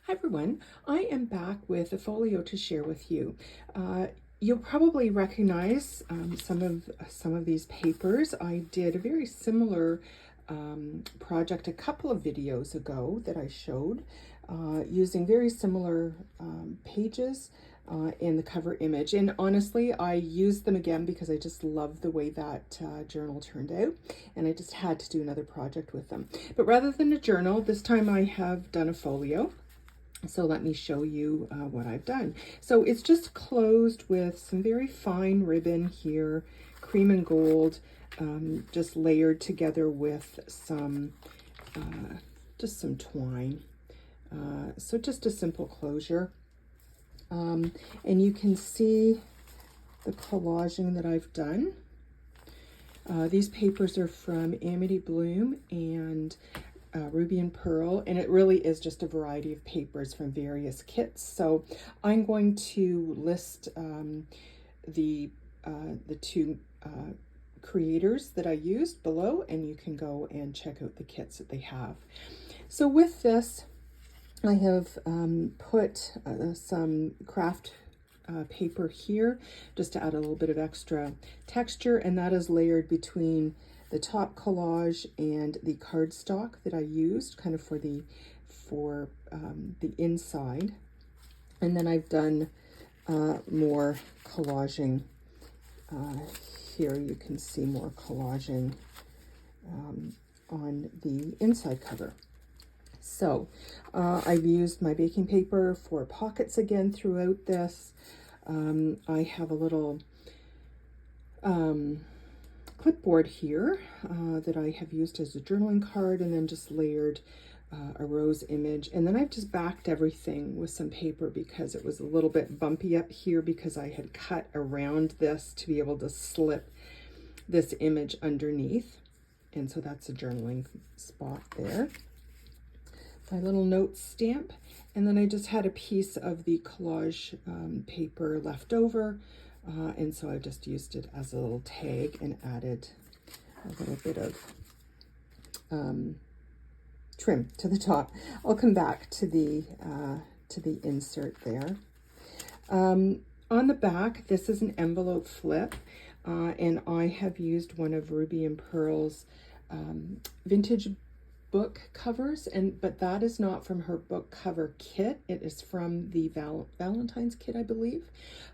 Hi everyone, I am back with a folio to share with you. You'll probably recognize some of these papers. I did a very similar project a couple of videos ago that I showed using very similar pages in the cover image, and honestly I used them again because I just love the way that journal turned out, and I just had to do another project with them. But rather than a journal, this time I have done a folio. So let me show you what I've done. So it's just closed with some very fine ribbon here, cream and gold, just layered together with some, just some twine. So just a simple closure. And you can see the collaging that I've done. These papers are from Amity Bloom and Ruby and Pearl, and it really is just a variety of papers from various kits. So I'm going to list the two creators that I used below, and you can go and check out the kits that they have. So with this, I have put some craft paper here just to add a little bit of extra texture, and that is layered between the top collage and the cardstock that I used kind of for the inside. And then I've done more collaging here. You can see more collaging on the inside cover. So I've used my baking paper for pockets again throughout this. I have a little clipboard here that I have used as a journaling card, and then just layered a rose image. And then I've just backed everything with some paper because it was a little bit bumpy up here because I had cut around this to be able to slip this image underneath. And so that's a journaling spot there. My little note stamp. And then I just had a piece of the collage paper left over. And so I just used it as a little tag and added a little bit of trim to the top. I'll come back to the insert there. On the back, this is an envelope flip, and I have used one of Ruby and Pearl's vintage book covers, but that is not from her book cover kit. It is from the Valentine's kit, I believe.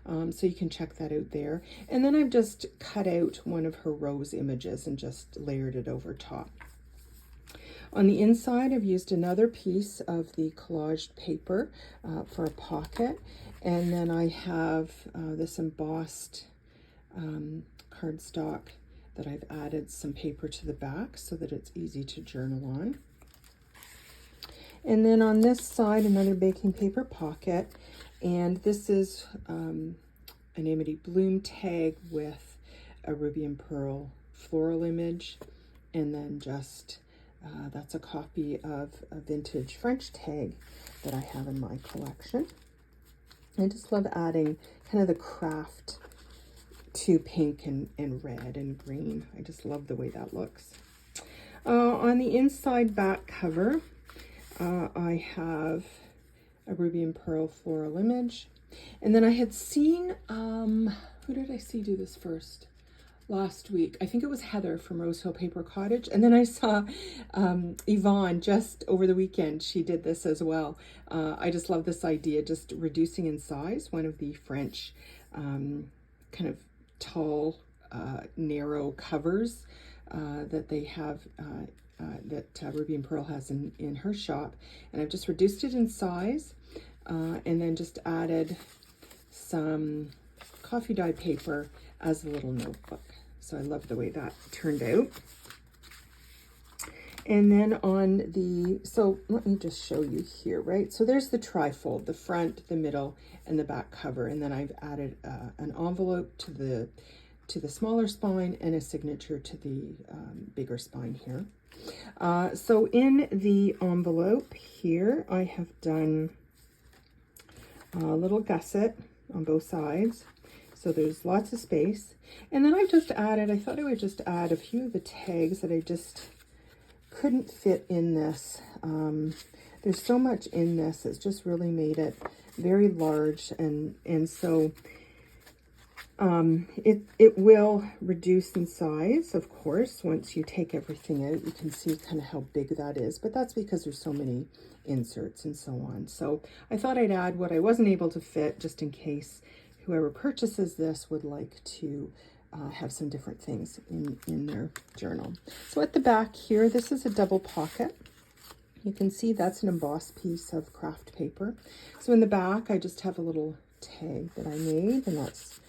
So you can check that out there. And then I've just cut out one of her rose images and just layered it over top. On the inside, I've used another piece of the collaged paper for a pocket. And then I have this embossed cardstock that I've added some paper to the back so that it's easy to journal on. And then on this side, another baking paper pocket, and this is an Amity Bloom tag with a Ruby and Pearl floral image, and then just that's a copy of a vintage French tag that I have in my collection. I just love adding kind of the craft to pink and red and green. I just love the way that looks. On the inside back cover, I have a Ruby and Pearl floral image. And then I had seen, who did I see do this first? Last week. I think it was Heather from Rose Hill Paper Cottage. And then I saw Yvonne just over the weekend. She did this as well. I just love this idea, just reducing in size. One of the French kind of tall, narrow covers that they have, that Ruby and Pearl has in her shop. And I've just reduced it in size and then just added some coffee dye paper as a little notebook. So I love the way that turned out. And then on the, so let me just show you here, right? So there's the trifold, the front, the middle, and the back cover. And then I've added an envelope to the smaller spine and a signature to the bigger spine here. So in the envelope here, I have done a little gusset on both sides. So there's lots of space. And then I've just added, I thought I would just add a few of the tags that I just couldn't fit in this. there's so much in this. It's just really made it very large, and so it will reduce in size, of course. Once you take everything out, you can see kind of how big that is, but that's because there's so many inserts and so on. So I thought I'd add what I wasn't able to fit, just in case whoever purchases this would like to have some different things in their journal. So at the back here, this is a double pocket. You can see that's an embossed piece of craft paper. So in the back, I just have a little tag that I made, and that's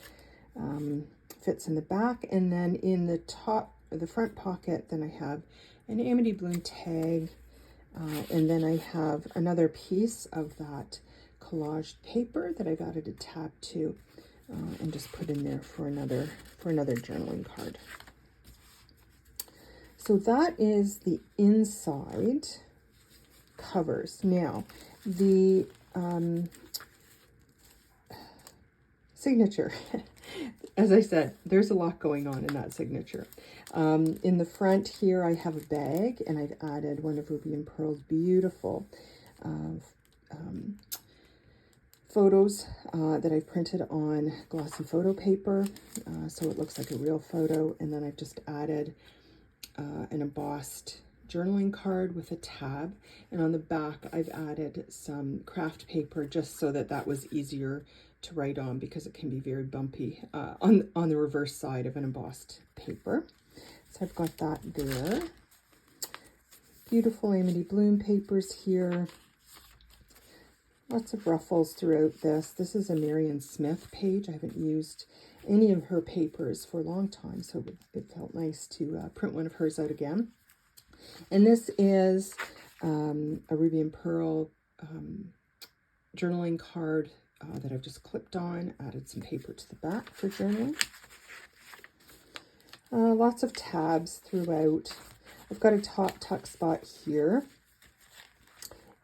fits in the back. And then in the top, or the front pocket, then I have an Amity Bloom tag, and then I have another piece of that collaged paper that I've added a tab to, and just put in there for another journaling card. So that is the inside covers. Now the signature. As I said, there's a lot going on in that signature. In the front here, I have a bag, and I've added one of Ruby and Pearl's beautiful photos that I've printed on glossy photo paper, so it looks like a real photo. And then I've just added an embossed journaling card with a tab, and on the back I've added some craft paper just so that that was easier to write on, because it can be very bumpy on the reverse side of an embossed paper. So I've got that there. Beautiful Amity Bloom papers here. Lots of ruffles throughout this. This is a Marion Smith page. I haven't used any of her papers for a long time, so it felt nice to print one of hers out again. And this is a Ruby and Pearl journaling card that I've just clipped on, added some paper to the back for journaling. Lots of tabs throughout. I've got a top tuck spot here,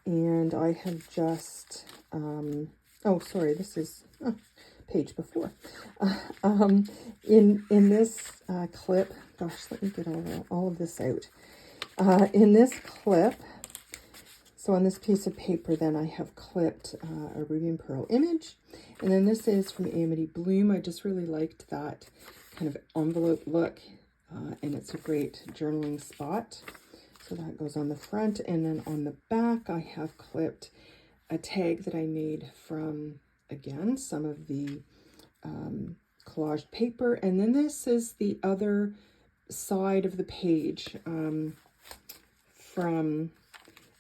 and I have just, oh, sorry, this is page before. In this clip, gosh, let me get all of this out. In this clip, so on this piece of paper, then I have clipped a Ruby and Pearl image. And then this is from Amity Bloom. I just really liked that kind of envelope look, and it's a great journaling spot. So that goes on the front. And then on the back, I have clipped a tag that I made from, again, some of the collaged paper. And then this is the other side of the page from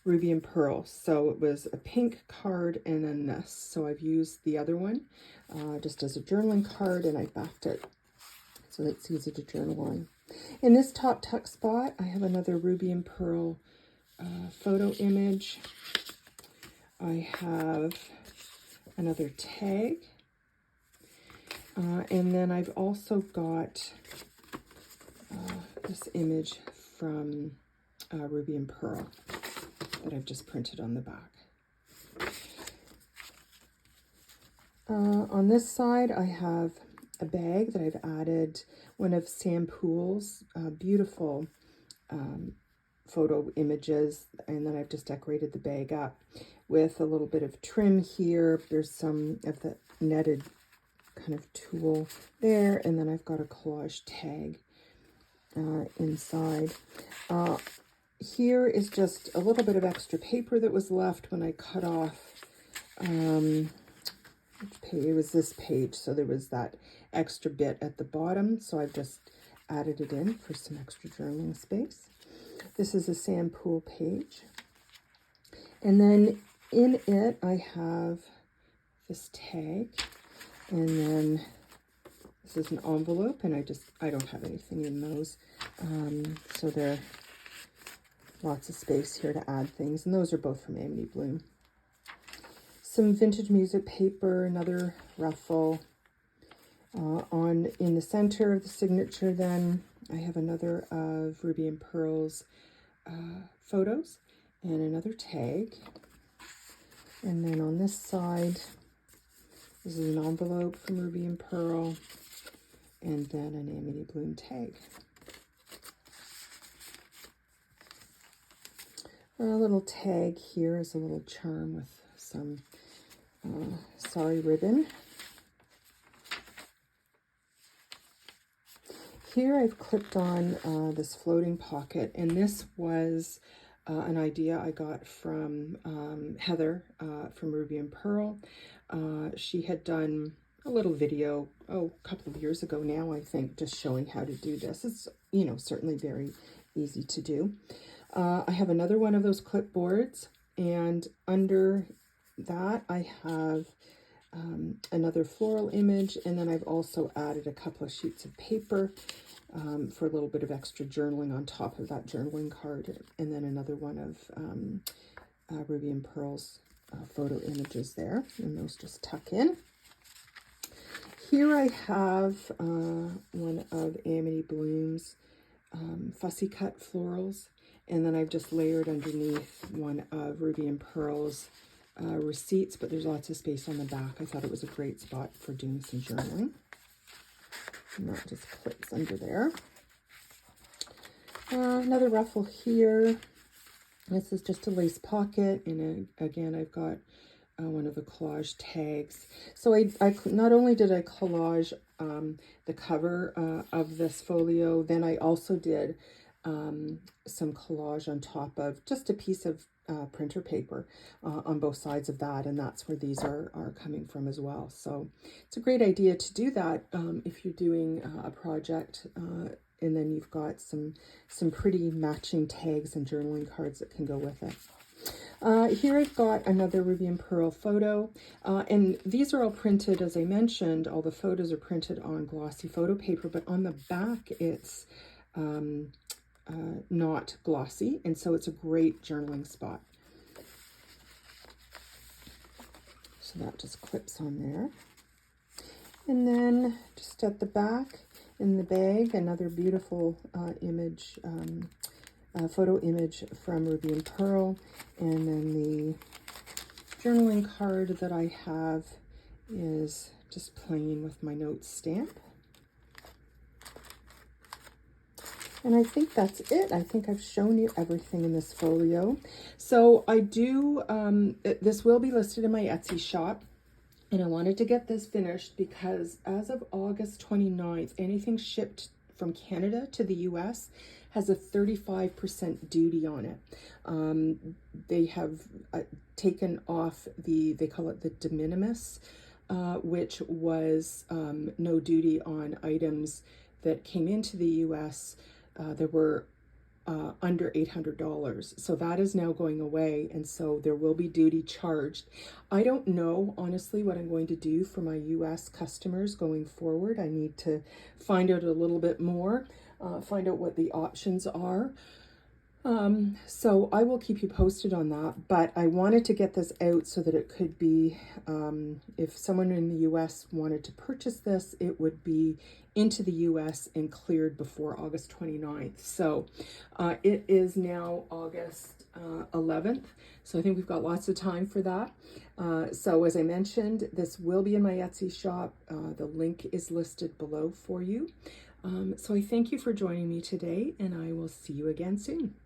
Ruby and Pearl. So it was a pink card and then this. So I've used the other one just as a journaling card, and I backed it so it's easy to journal on. In this top tuck spot, I have another Ruby and Pearl photo image. I have another tag. And then I've also got this image from Ruby and Pearl that I've just printed on the back. On this side, I have a bag that I've added one of Sam Poole's beautiful photo images, and then I've just decorated the bag up with a little bit of trim here. There's some of the netted kind of tulle there, and then I've got a collage tag inside. Here is just a little bit of extra paper that was left when I cut off, which page? It was this page, so there was that extra bit at the bottom, so I've just added it in for some extra journaling space. This is a Sam Poole page, and then in it I have this tag, and then this is an envelope, and I don't have anything in those, so there lots of space here to add things, and those are both from Amity Bloom. Some vintage music paper, another ruffle. In the center of the signature, then I have another of Ruby and Pearl's photos and another tag. And then on this side, this is an envelope from Ruby and Pearl, and then an Amity Bloom tag. A little tag here is a little charm with some sari ribbon. Here I've clipped on this floating pocket, and this was an idea I got from Heather from Ruby and Pearl. She had done a little video, a couple of years ago now, I think, just showing how to do this. It's, you know, certainly very easy to do. I have another one of those clipboards, and under that I have another floral image, and then I've also added a couple of sheets of paper for a little bit of extra journaling on top of that journaling card, and then another one of Ruby and Pearl's photo images there, and those just tuck in. Here I have one of Amity Bloom's fussy cut florals, and then I've just layered underneath one of Ruby and Pearl's receipts, but there's lots of space on the back. I thought it was a great spot for doing some journaling. And that just clips under there. Another ruffle here. This is just a lace pocket, and again, I've got one of the collage tags. So I not only did I collage the cover of this folio, then I also did some collage on top of just a piece of printer paper on both sides of that, and that's where these are coming from as well. So it's a great idea to do that if you're doing a project, and then you've got some pretty matching tags and journaling cards that can go with it. Here I've got another Ruby and Pearl photo, and these are all printed, as I mentioned, all the photos are printed on glossy photo paper, but on the back it's not glossy, and so it's a great journaling spot. So that just clips on there. And then just at the back in the bag, another beautiful image, photo image from Ruby and Pearl, and then the journaling card that I have is just plain with my notes stamp. And I think that's it. I think I've shown you everything in this folio. So I do, this will be listed in my Etsy shop. And I wanted to get this finished because as of August 29th, anything shipped from Canada to the US has a 35% duty on it. They have taken off they call it the de minimis, which was no duty on items that came into the US that were under $800. So that is now going away, and so there will be duty charged. I don't know, honestly, what I'm going to do for my US customers going forward. I need to find out a little bit more, find out what the options are. So I will keep you posted on that, but I wanted to get this out so that it could be, if someone in the US wanted to purchase this, it would be into the US and cleared before August 29th. So it is now August 11th. So I think we've got lots of time for that. So as I mentioned, this will be in my Etsy shop. The link is listed below for you. So I thank you for joining me today, and I will see you again soon.